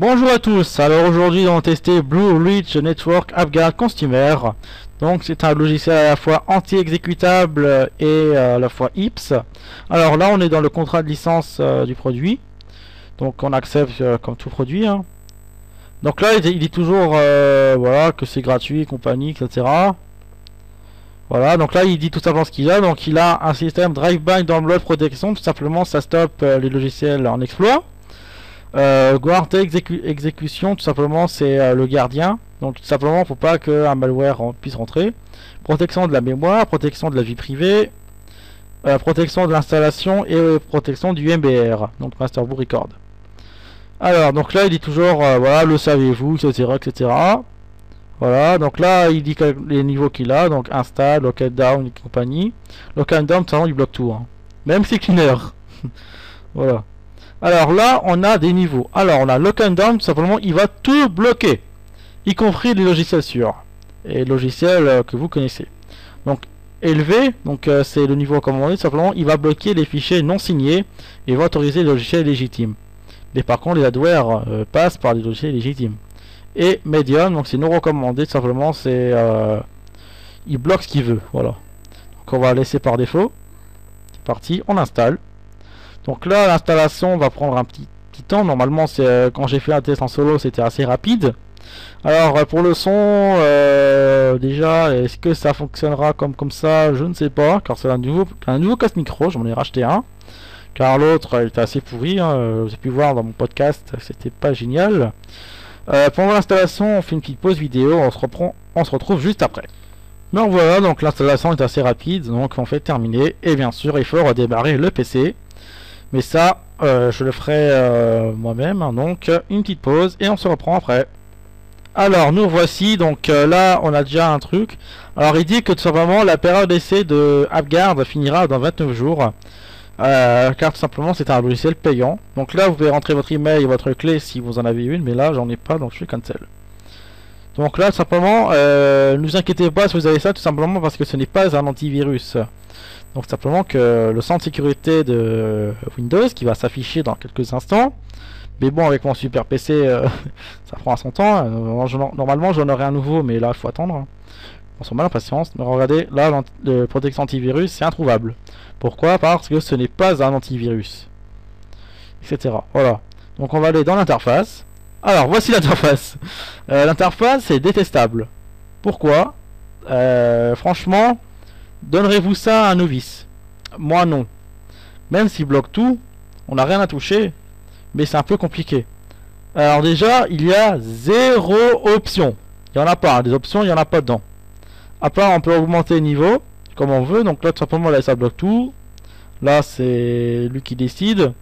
Bonjour à tous, alors aujourd'hui on va tester Blue Ridge Network AppGuard Consumer. Donc c'est un logiciel à la fois anti-exécutable et à la fois IPS. Alors là on est dans le contrat de licence du produit. Donc on accepte comme tout produit, hein. Donc là il dit toujours voilà, que c'est gratuit, compagnie, etc. Voilà, donc là il dit tout simplement ce qu'il a. Donc il a un système Drive-by Download Protection, tout simplement ça stoppe les logiciels en exploit. Guard exécution, tout simplement, c'est le gardien. Donc, tout simplement, faut pas qu'un malware puisse rentrer. Protection de la mémoire, protection de la vie privée, protection de l'installation et protection du MBR, donc Master Boot Record. Alors, donc là, il dit toujours, voilà, le savez-vous, etc., etc. Voilà, donc là, il dit les niveaux qu'il a, donc install, local down et compagnie. Local down, tout simplement, il bloque tout, hein. Même si cleaner. Voilà. Alors là, on a des niveaux. Alors on a lock and down, tout simplement, il va tout bloquer, y compris les logiciels sûrs et les logiciels que vous connaissez. Donc élevé, donc c'est le niveau recommandé, tout simplement, il va bloquer les fichiers non signés et va autoriser les logiciels légitimes. Mais par contre, les adwares passent par les logiciels légitimes. Et medium, donc c'est non recommandé, tout simplement, c'est il bloque ce qu'il veut. Voilà. Donc on va laisser par défaut. C'est parti, on installe. Donc là, l'installation va prendre un petit temps. Normalement, c'est quand j'ai fait un test en solo, c'était assez rapide. Alors pour le son, déjà, est-ce que ça fonctionnera comme ça? Je ne sais pas, car c'est un nouveau casque micro. J'en ai racheté un, car l'autre était assez pourri, hein. Vous avez pu voir dans mon podcast, c'était pas génial. Pendant l'installation, on fait une petite pause vidéo. On se retrouve juste après. Donc voilà, donc l'installation est assez rapide, donc on fait terminer. Et bien sûr, il faut redémarrer le PC. Mais ça, je le ferai moi-même. Hein. Donc, une petite pause et on se reprend après. Alors, nous voici. Donc là, on a déjà un truc. Alors, il dit que tout simplement, la période d'essai de AppGuard finira dans 29 jours. Car tout simplement, c'est un logiciel payant. Donc là, vous pouvez rentrer votre email et votre clé si vous en avez une. Mais là, j'en ai pas, donc je fais cancel. Donc là, tout simplement, ne vous inquiétez pas si vous avez ça, tout simplement parce que ce n'est pas un antivirus. Donc simplement que le centre de sécurité de Windows qui va s'afficher dans quelques instants. Mais bon, avec mon super PC, ça prend son temps. Normalement, j'en aurai un nouveau, mais là, il faut attendre, hein. On s'en met l'impatience. Mais regardez, là, le protection antivirus, c'est introuvable. Pourquoi? Parce que ce n'est pas un antivirus. Etc. Voilà. Donc on va aller dans l'interface. Alors, voici l'interface. L'interface est détestable. Pourquoi? Franchement, donnerez-vous ça à un novice? Moi non. Même s'il bloque tout, on n'a rien à toucher, mais c'est un peu compliqué. Alors déjà, il y a zéro option. Il n'y en a pas, hein. Des options, il n'y en a pas dedans. À part, on peut augmenter le niveau, comme on veut. Donc là, tout simplement, là, ça bloque tout. Là, c'est lui qui décide.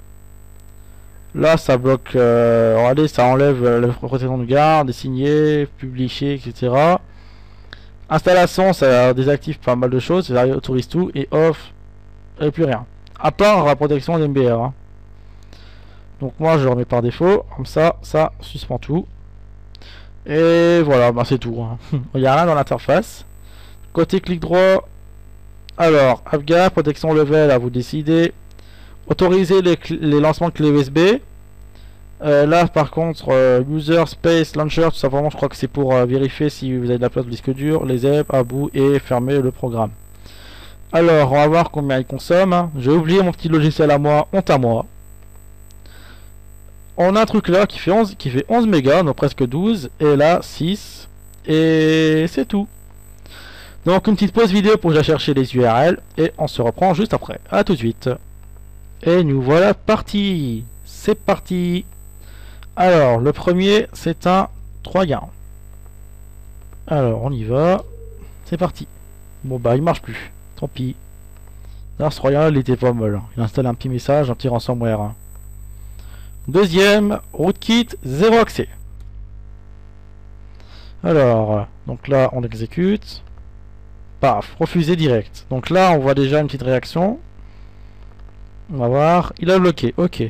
Là, ça bloque... regardez, ça enlève la protection de garde, signé, publié, etc. Installation, ça désactive pas mal de choses, ça autorise tout, et off, et plus rien. À part la protection d'MBR. Hein. Donc moi je le remets par défaut, comme ça suspend tout. Et voilà, bah c'est tout. Hein. Il n'y a rien dans l'interface. Côté clic droit, alors, AppGuard, protection level, à vous décider. Autoriser les lancements de clés USB. Là par contre user space launcher, tout simplement je crois que c'est pour vérifier si vous avez de la place de disque dur, les ZEP à bout et fermer le programme. Alors on va voir combien il consomme, hein. J'ai oublié mon petit logiciel à moi, honte à moi. On a un truc là qui fait 11 mégas, donc presque 12, et là 6, et c'est tout. Donc une petite pause vidéo pour que j'aille chercher les URL, et on se reprend juste après. A tout de suite. Et nous voilà partis. C'est parti. Alors, le premier, c'est un Troyen. Alors, on y va. C'est parti. Bon, bah, il marche plus. Tant pis. Alors, ce Troyen, il était pas mal. Il installe un petit message, un petit ransomware. Hein. Deuxième, rootkit, 0 accès. Alors, donc là, on exécute. Paf, refusé direct. Donc là, on voit déjà une petite réaction. On va voir. Il a bloqué, ok.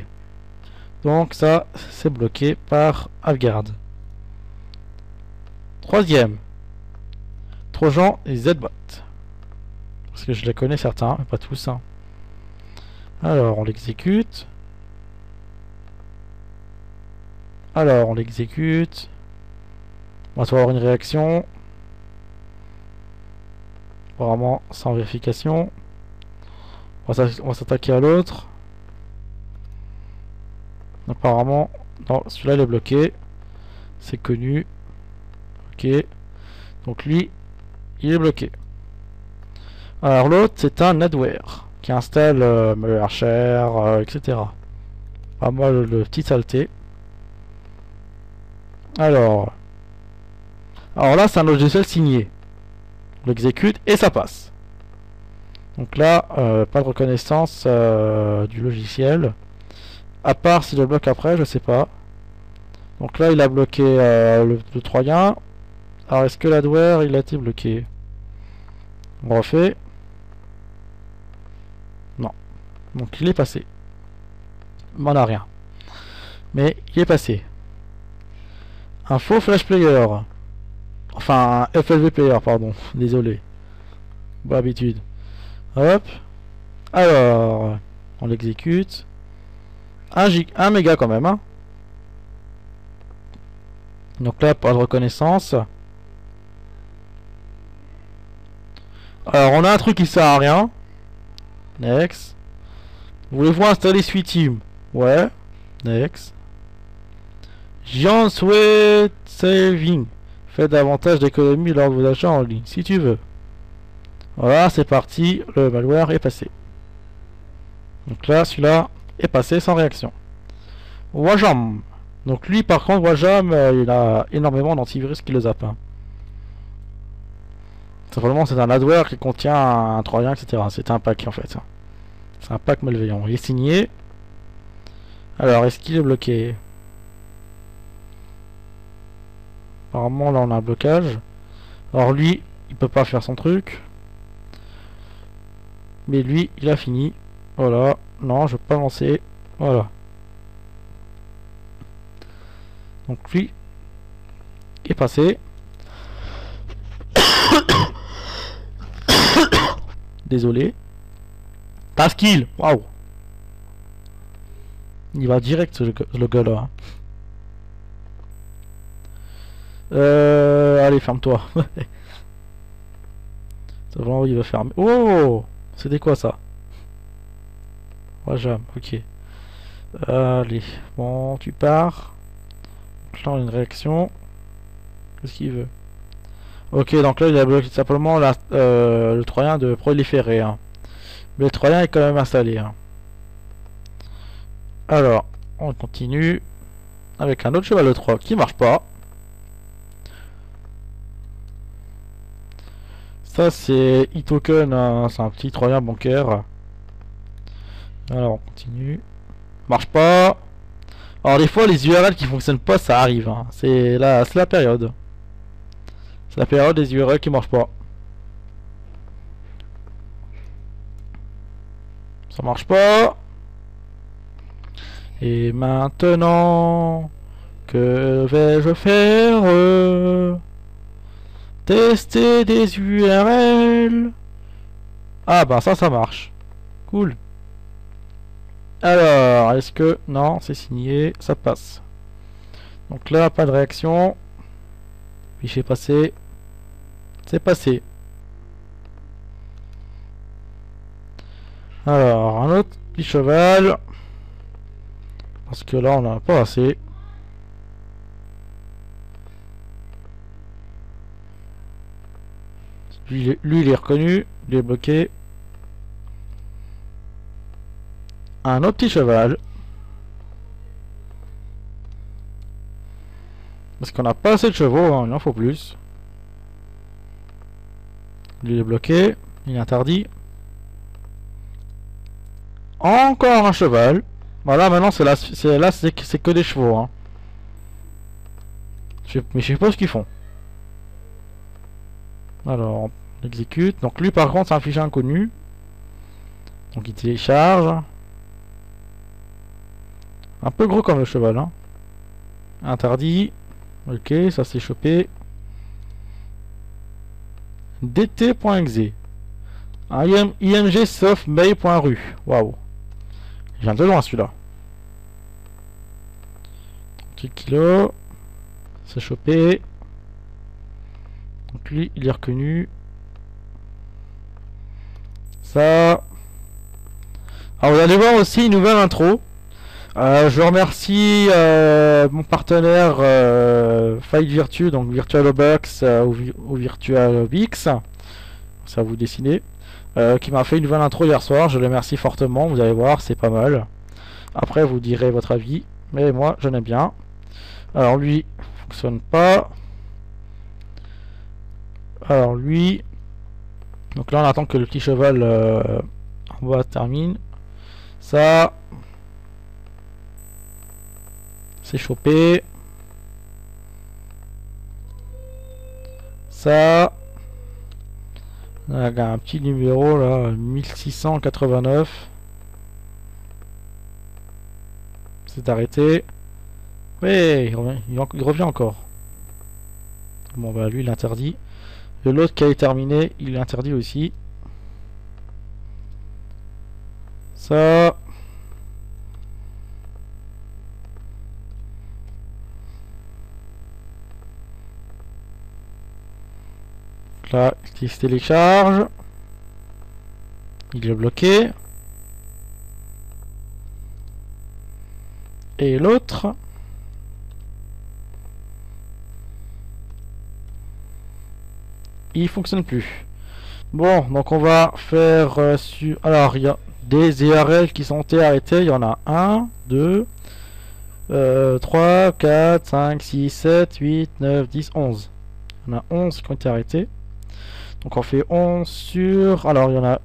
Donc ça, c'est bloqué par AppGuard. Troisième, Trojan et ZBot. Parce que je les connais certains, mais pas tous. Hein. Alors, on l'exécute. Alors, on l'exécute. On va avoir une réaction. Apparemment, sans vérification. On va s'attaquer à l'autre. Apparemment, non, celui-là il est bloqué. C'est connu. Ok. Donc lui, il est bloqué. Alors l'autre, c'est un adware qui installe malware, etc. Pas mal le petit saleté. Alors là, c'est un logiciel signé. On l'exécute et ça passe. Donc là, pas de reconnaissance du logiciel. À part s'il le bloque après, je sais pas. Donc là, il a bloqué le troyen. Alors, est-ce que l'adware, il a été bloqué? On refait. Non. Donc, il est passé. On n'a rien. Mais, il est passé. Un faux flash player. Enfin, un FLV player, pardon. Désolé. Bon habitude. Hop. Alors, on l'exécute. 1 méga quand même, hein. Donc là, pas de reconnaissance. Alors, on a un truc qui sert à rien. Next. Voulez-vous installer SweetTeam? Ouais. Next. Giant Sweat Saving. Faites davantage d'économies lors de vos achats en ligne, si tu veux. Voilà, c'est parti. Le malware est passé. Donc là, celui-là est passé sans réaction. Wajam. Donc lui, par contre, Wajam, il a énormément d'antivirus qui le zappe. Hein. Simplement, c'est un adware qui contient un troyen, etc. C'est un pack, en fait. C'est un pack malveillant. Il est signé. Alors, est-ce qu'il est bloqué? Apparemment, là, on a un blocage. Alors lui, il peut pas faire son truc. Mais lui, il a fini. Voilà. Non, je peux pas lancer. Voilà. Donc lui est passé. Désolé. Taskill. Waouh. Il va direct le gars là. Allez, ferme-toi. C'est vraiment il va fermer. Oh, c'était quoi ça? Ouais, j'aime. Ok. Allez, bon, tu pars. Donc là, on a une réaction. Qu'est-ce qu'il veut? Ok, donc là, il a bloqué simplement le troyen de proliférer. Hein. Mais le troyen est quand même installé. Hein. Alors, on continue avec un autre cheval de 3 qui marche pas. Ça, c'est e-token, hein, c'est un petit troyen bancaire. Alors, on continue. Marche pas. Alors, des fois, les URL qui fonctionnent pas, ça arrive. Hein. C'est la période. C'est la période des URL qui marchent pas. Ça marche pas. Et maintenant, que vais-je faire? Tester des URL. Ah bah ça marche. Cool. Alors, est-ce que... Non, c'est signé, ça passe. Donc là, pas de réaction. Fichier passé. C'est passé. Alors, un autre petit cheval. Parce que là, on n'en a pas assez. Lui, il est reconnu. Il est bloqué. Un autre petit cheval. Parce qu'on n'a pas assez de chevaux, hein, il en faut plus. Lui, il est bloqué. Il est interdit. Encore un cheval. Voilà, maintenant c'est que des chevaux. Hein. Mais je sais pas ce qu'ils font. Alors, on exécute. Donc lui par contre c'est un fichier inconnu. Donc il télécharge. Un peu gros comme le cheval. Hein. Interdit. Ok, ça s'est chopé. dt.exe. img soft mail.ru. Waouh. Il vient de loin celui-là. truc kilo. C'est chopé. Donc lui, il est reconnu. Ça. Alors vous allez voir aussi une nouvelle intro. Je remercie mon partenaire Fight Virtue, donc VirtualObux ou VirtualObix, ça vous dessiner, qui m'a fait une nouvelle intro hier soir. Je le remercie fortement, vous allez voir, c'est pas mal. Après vous direz votre avis, mais moi j'en ai bien. Alors lui, fonctionne pas. Alors lui, donc là on attend que le petit cheval en bas termine. Ça, c'est chopé. Ça, on a un petit numéro là, 1689. C'est arrêté. Oui, il revient encore. Bon bah lui il interdit. Et l'autre qui a été terminé, il est interdit aussi. Ça. Là, il se télécharge. Il est bloqué. Et l'autre. Il fonctionne plus. Bon, donc on va faire sur... Alors, il y a des URL qui sont arrêtés. Il y en a 1, 2, 3, 4, 5, 6, 7, 8, 9, 10, 11. Il y en a 11 qui ont été arrêtés. Donc on fait 11 sur... Alors il y en a...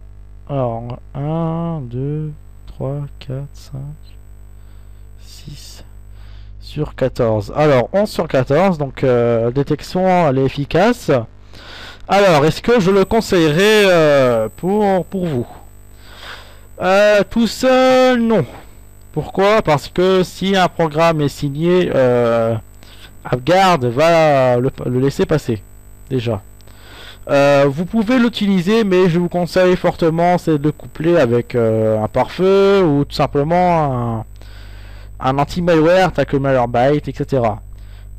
Alors 1, 2, 3, 4, 5, 6 sur 14. Alors 11 sur 14, donc détection elle est efficace. Alors est-ce que je le conseillerais pour vous? Tout seul, non. Pourquoi? Parce que si un programme est signé, AppGuard va le laisser passer, déjà. Vous pouvez l'utiliser, mais je vous conseille fortement c'est de le coupler avec un pare-feu ou tout simplement un anti-malware tel que Malwarebytes, etc.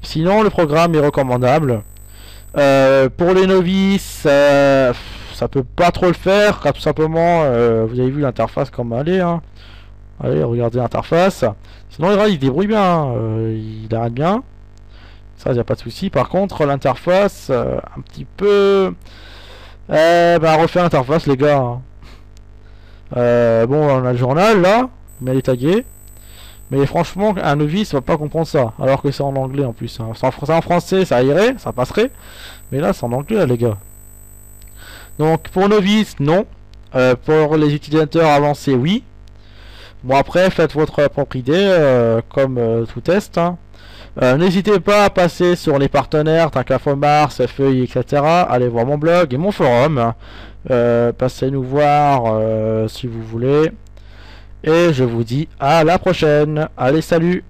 Sinon, le programme est recommandable. Pour les novices, ça peut pas trop le faire, car tout simplement, vous avez vu l'interface comme elle est. Hein. Allez, regardez l'interface. Sinon, il se débrouille bien, il arrête bien. Ça, il n'y a pas de souci. Par contre, l'interface, un petit peu... bah, refait l'interface, les gars. Hein. Bon, on a le journal, là. Mais elle est taguée. Mais franchement, un novice va pas comprendre ça. Alors que c'est en anglais, en plus. Hein. C'est en français, ça irait, ça passerait. Mais là, c'est en anglais, là, les gars. Donc, pour novice, non. Pour les utilisateurs avancés, oui. Bon, après, faites votre propre idée, comme tout test, hein. N'hésitez pas à passer sur les partenaires Tankafomars, Feuille, etc. Allez voir mon blog et mon forum. Passez nous voir si vous voulez. Et je vous dis à la prochaine. Allez, salut!